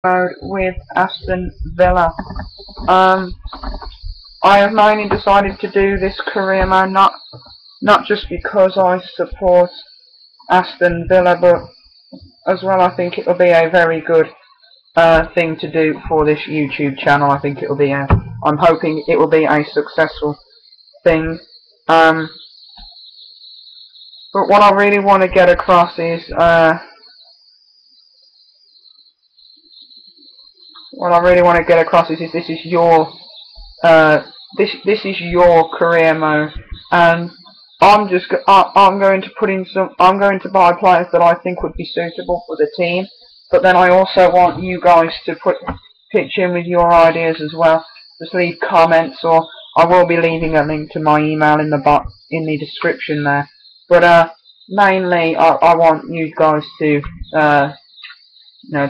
mode with Aston Villa. I have mainly decided to do this career mode not just because I support Aston Villa, but as well I think it will be a very good thing to do for this YouTube channel. I think it will be I'm hoping it will be a successful thing. But what I really want to get across is this is your this is your career mode, and I'm going to buy players that I think would be suitable for the team. But then I also want you guys to pitch in with your ideas as well. Just leave comments, or I will be leaving a link to my email in the description there. But mainly I want you guys to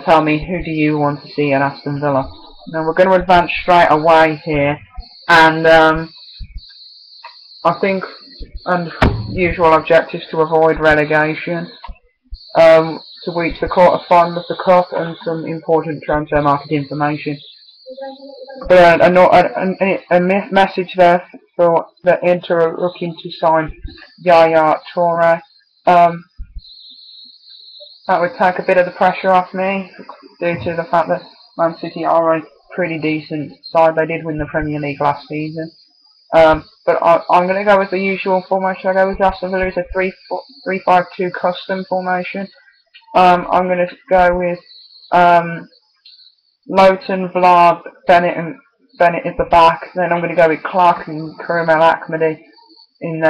tell me, who do you want to see at Aston Villa. Now we're going to advance straight away here, and I think usual objectives to avoid relegation, to reach the quarter-final of the cup, and some important transfer market information. But a message there for the Inter are looking to sign Yaya Toure. That would take a bit of the pressure off me, due to the fact that Man City are a pretty decent side. They did win the Premier League last season. But I'm going to go with the usual formation. I go with Aston Villa. It's a 3-5-2 custom formation. I'm going to go with Lowton, Vlad, Bennett at the back. Then I'm going to go with Clark and Karim El Ahmadi in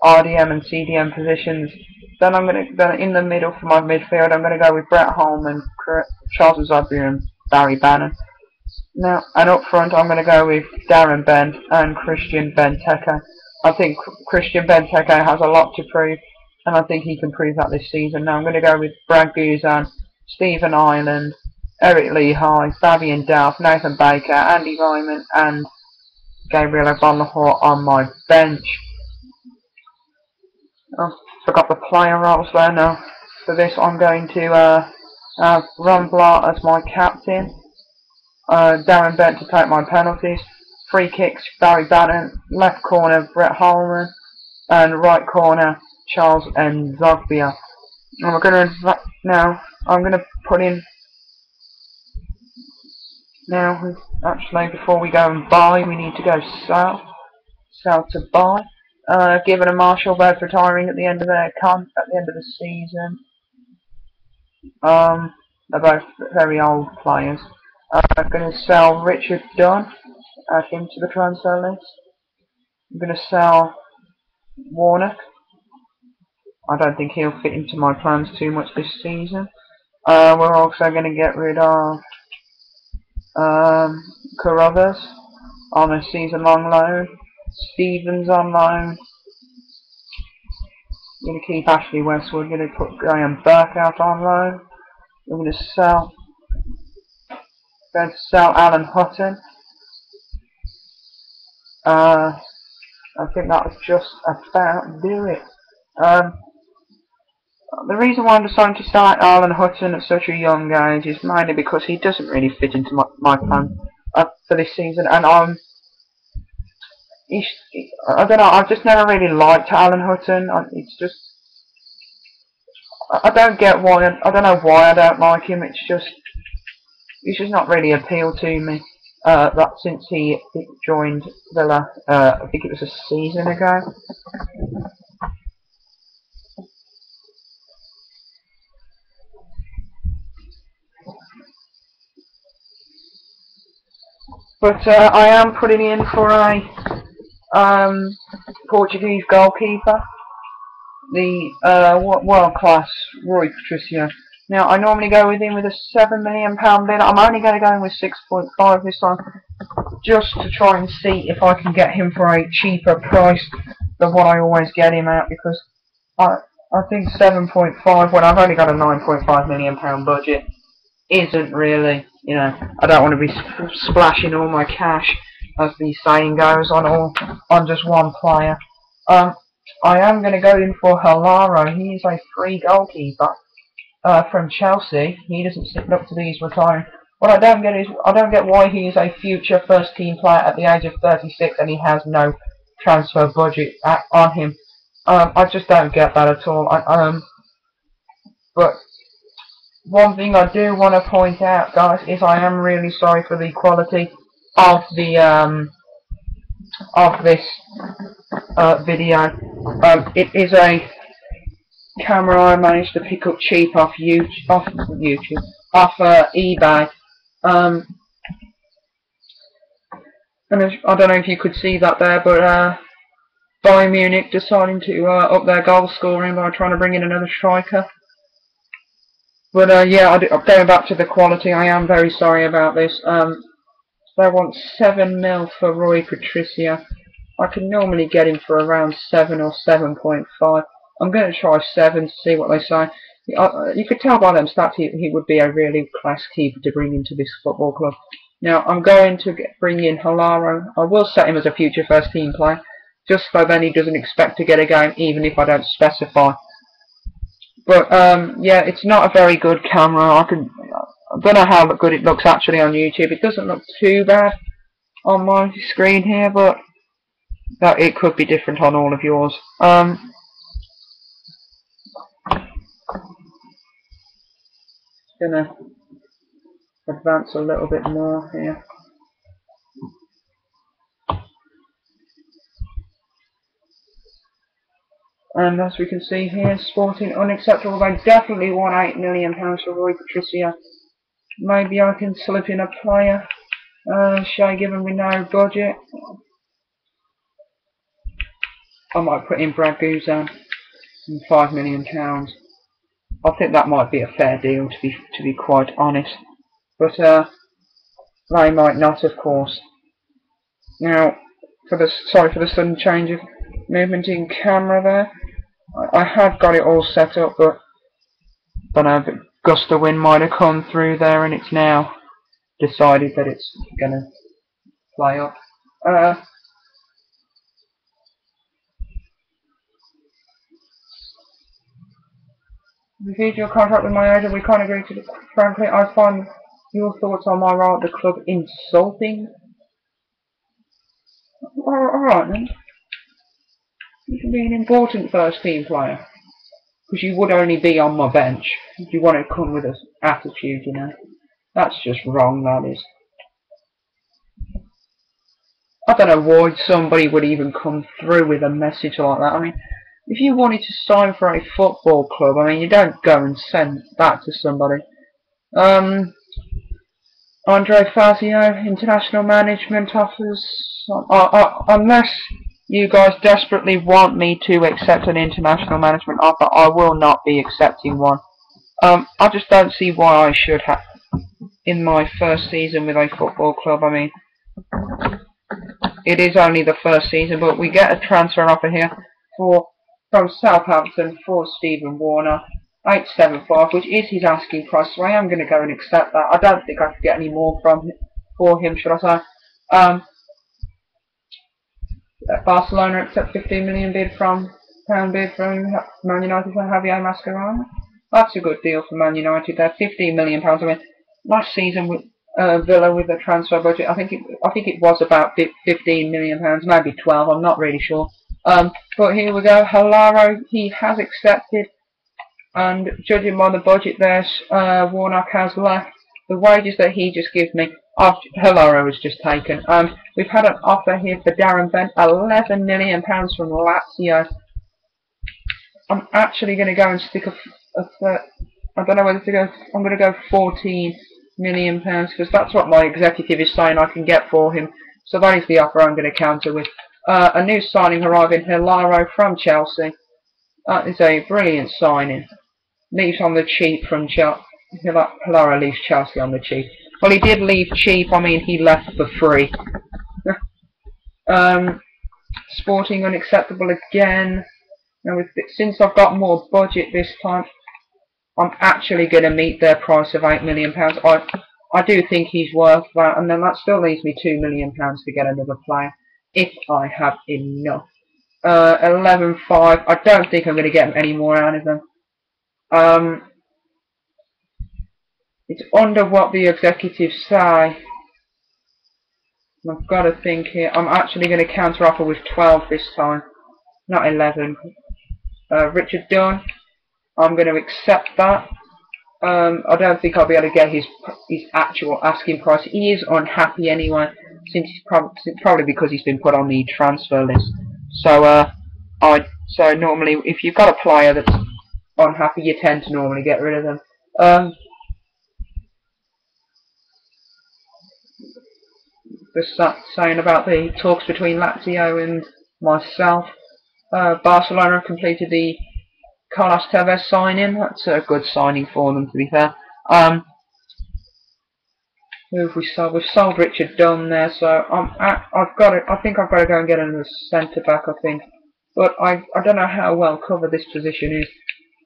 RDM and CDM positions. Then in the middle for my midfield, I'm going to go with Brett Holman, Charles Zobia, and Barry Bannon. Now, and up front, I'm going to go with Darren Bent and Christian Benteke. I think Christian Benteke has a lot to prove, and I think he can prove that this season. Now, I'm going to go with Brad Guzan, Stephen Ireland, Eric Lehigh, Fabian Delph, Nathan Baker, Andy Ryman, and Gabriel Bonlahor on my bench. I forgot the player roles there. Now, for this, I'm going to have Ron Vlaar as my captain. Darren Bent to take my penalties. Free kicks, Barry Bannon. Left corner, Brett Holman. And right corner, Charles Zogbia. And I'm going to put in. Now, actually, before we go and buy, we need to go south to buy. Given and Marshall both retiring at the end of the season. They're both very old players. I'm going to sell Richard Dunn, add him to the transfer list. I'm going to sell Warnock. I don't think he'll fit into my plans too much this season. We're also going to get rid of Carruthers on a season-long loan. Stevens on loan. I'm going to keep Ashley Westwood. I'm going to put Graham Burke out on loan. I'm going to sell Alan Hutton. I think that was just about do it. The reason why I'm deciding to start Alan Hutton at such a young age is mainly because he doesn't really fit into my plan for this season, and I don't know. I've just never really liked Alan Hutton. It's just I don't get why. I don't know why I don't like him. He's just not really appealed to me. That since he joined Villa, I think it was a season ago. But I am putting in for a Portuguese goalkeeper, the world-class Rui Patricio. Now, I normally go with him with a £7 million bid. I'm only going to go in with 6.5 this time, just to try and see if I can get him for a cheaper price than what I always get him at, because I think 7.5, when I've only got a £9.5 million budget, isn't really, I don't want to be splashing all my cash, as the saying goes, on just one player. I am going to go in for Halaro. He is a free goalkeeper from Chelsea. He doesn't sit up to these retiring What I don't get is, I don't get why he is a future first team player at the age of 36 and he has no transfer budget on him. I just don't get that at all. But one thing I do want to point out, guys, is I am really sorry for the quality of the of this video. It is a camera I managed to pick up cheap off eBay. And I don't know if you could see that there, but Bayern Munich deciding to up their goal scoring by trying to bring in another striker. But yeah, going back to the quality, I am very sorry about this. They want 7 mil for Rui Patricio. I can normally get him for around 7 or 7.5. I'm going to try 7 to see what they say. You could tell by them stats he would be a really class keeper to bring into this football club. Now, I'm going to bring in Hilaro. I will set him as a future first team player, just so then he doesn't expect to get a game, even if I don't specify. But yeah, it's not a very good camera. I don't know how good it looks actually on YouTube. It doesn't look too bad on my screen here, but it could be different on all of yours. Gonna advance a little bit more here. And as we can see here, Sporting unacceptable. They definitely want £8 million for Rui Patricio. Maybe I can slip in a player. Shall I give him no budget? I might put in Brad Guzan and £5 million. I think that might be a fair deal, to be quite honest. But they might not, of course. Now, sorry for the sudden change of movement in camera there. I had got it all set up, but I don't know, a gust of wind might have come through there, and it's now decided that it's gonna play up. Reviewed your contract with my agent. We can't agree to it. Frankly, I find your thoughts on my role at the club insulting. Alright then. You can be an important first team player. Because you would only be on my bench. If you want to come with an attitude, you know. That's just wrong, that is. I don't know why somebody would even come through with a message like that. I mean, if you wanted to sign for a football club, I mean, you don't go and send that to somebody. Andre Fazio, international management offers. Unless you guys desperately want me to accept an international management offer, I will not be accepting one. I just don't see why I should have in my first season with a football club. I mean, it is only the first season, but we get a transfer offer here from Southampton for Stephen Warner, 875, which is his asking price. So I am going to go and accept that. I don't think I could get any more for him, should I say? Barcelona accept 15 million pound bid from Man United for Javier Mascherano. That's a good deal for Man United. They're 15 million pounds. I mean, last season with Villa with the transfer budget, I think it was about 15 million pounds, maybe 12. I'm not really sure. But here we go. Hilaro, he has accepted, and judging by the budget there, Warnock has left. The wages that he just gives me, Hilaro was just taken. We've had an offer here for Darren Bent, £11 million from Lazio. I'm actually going to go and stick I don't know whether to go. I'm going to go £14 million because that's what my executive is saying I can get for him. So that is the offer I'm going to counter with. A new signing arriving, Hilaro from Chelsea. That is a brilliant signing. Leaves on the cheap from Chelsea. Hilaro leaves Chelsea on the cheap. Well, he did leave cheap. I mean, he left for free. Sporting unacceptable again. Now, since I've got more budget this time, I'm actually going to meet their price of £8 million. I do think he's worth that, and then that still leaves me £2 million to get another player, if I have enough. 11.5. I don't think I'm going to get any more out of them. It's under what the executives say. I've got to think here. I'm actually going to counter offer with 12 this time, not 11. Richard Dunn, I'm going to accept that. I don't think I'll be able to get his actual asking price. He is unhappy anyway, since he's probably because he's been put on the transfer list. So so normally if you've got a player that's unhappy, you tend to normally get rid of them. Just saying about the talks between Lazio and myself. Barcelona have completed the Carlos Tevez signing. That's a good signing for them, to be fair. Who have we sold? We've sold Richard Dunn there, so I think I've got to go and get another centre back. I think, but I don't know how well covered this position is.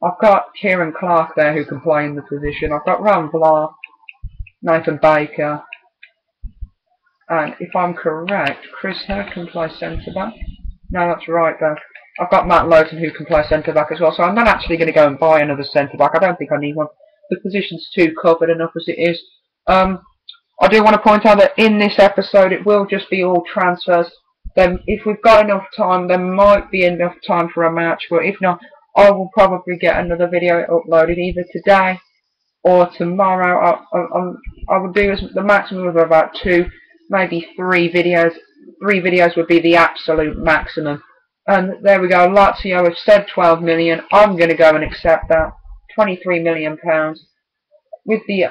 I've got Kieran Clark there who can play in the position. I've got Ron Vlar, Nathan Baker, and if I'm correct, Chris Hurd can play centre back. No, that's right though. I've got Matt Lowton who can play centre back as well, so I'm not actually going to go and buy another centre back. I don't think I need one. The position's too covered enough as it is. I do want to point out that in this episode it will just be all transfers. Then if we've got enough time, there might be enough time for a match, but if not, I will probably get another video uploaded either today or tomorrow. I would do the maximum of about 2, maybe 3 videos. 3 videos would be the absolute maximum. And there we go, Lazio have said 12 million. I'm going to go and accept that. £23 million. With the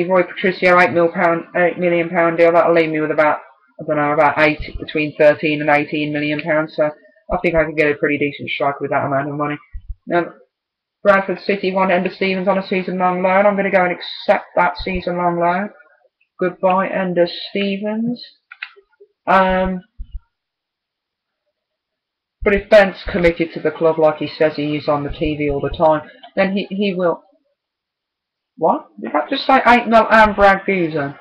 Roy Patricio £8 million deal, that'll leave me with about, I don't know, about between 13 and 18 million pounds. So I think I can get a pretty decent strike with that amount of money. Now, Bradford City want Ender Stevens on a season-long loan. I'm going to go and accept that season-long loan. Goodbye, Ender Stevens. But if Bent's committed to the club like he says he is on the TV all the time, then he will. What? Did that just say 8 mil and Brad Guzan?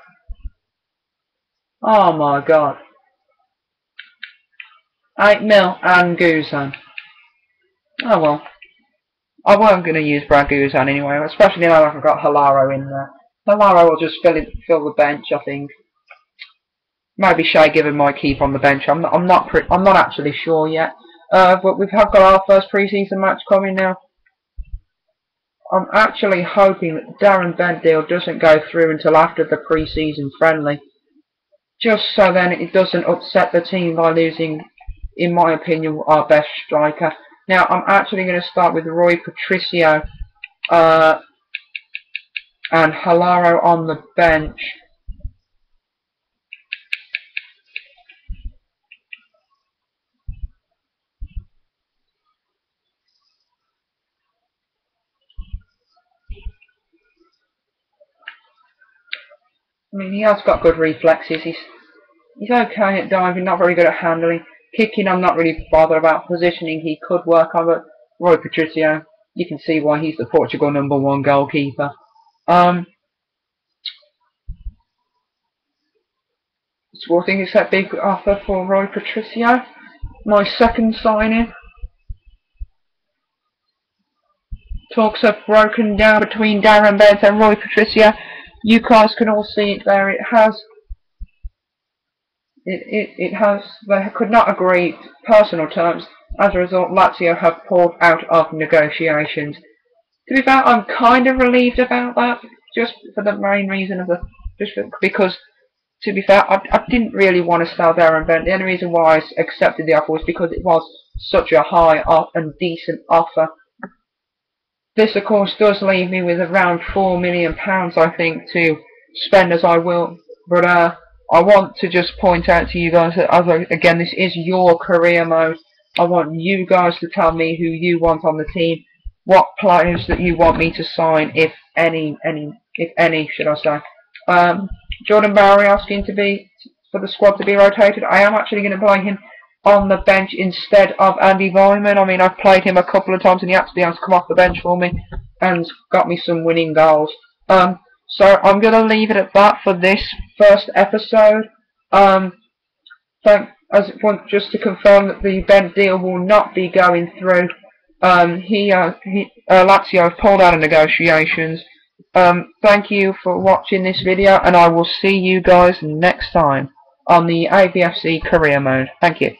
Oh my god. 8 mil and Guzan. Oh well. I wasn't going to use Brad Guzan anyway, especially now I've got Halaro in there. Halaro will just fill the bench, I think. Maybe Shay Given might keep on the bench. I'm not actually sure yet. But we have got our first pre-season match coming now. I'm actually hoping that the Darren Bent deal doesn't go through until after the pre-season friendly. Just so then it doesn't upset the team by losing, in my opinion, our best striker. Now, I'm actually going to start with Roy Patricio and Halaro on the bench. I mean, he has got good reflexes. He's okay at diving, not very good at handling. Kicking, I'm not really bothered about. Positioning, he could work on, but Roy Patricio, you can see why he's the Portugal #1 goalkeeper. Sporting is that big offer for Roy Patricio. My second signing. Talks have broken down between Darren Bent and Roy Patricio. You guys can all see it there. It has. They could not agree personal terms. As a result, Lazio have pulled out of negotiations. To be fair, I'm kind of relieved about that, just for the main reason of because, to be fair, I didn't really want to sell Darren Bent. The only reason why I accepted the offer was because it was such a high and decent offer. This, of course, does leave me with around £4 million, I think, to spend as I will. But I want to just point out to you guys that, again, this is your career mode. I want you guys to tell me who you want on the team, what players that you want me to sign, if any, should I say. Jordan Bowery asking for the squad to be rotated. I am actually going to play him on the bench instead of Andy Vyman. I mean, I've played him a couple of times and he actually has come off the bench for me and got me some winning goals. So I'm going to leave it at that for this first episode. Just to confirm that the Bent deal will not be going through. Lazio pulled out of negotiations. Thank you for watching this video, and I will see you guys next time on the AVFC career mode. Thank you.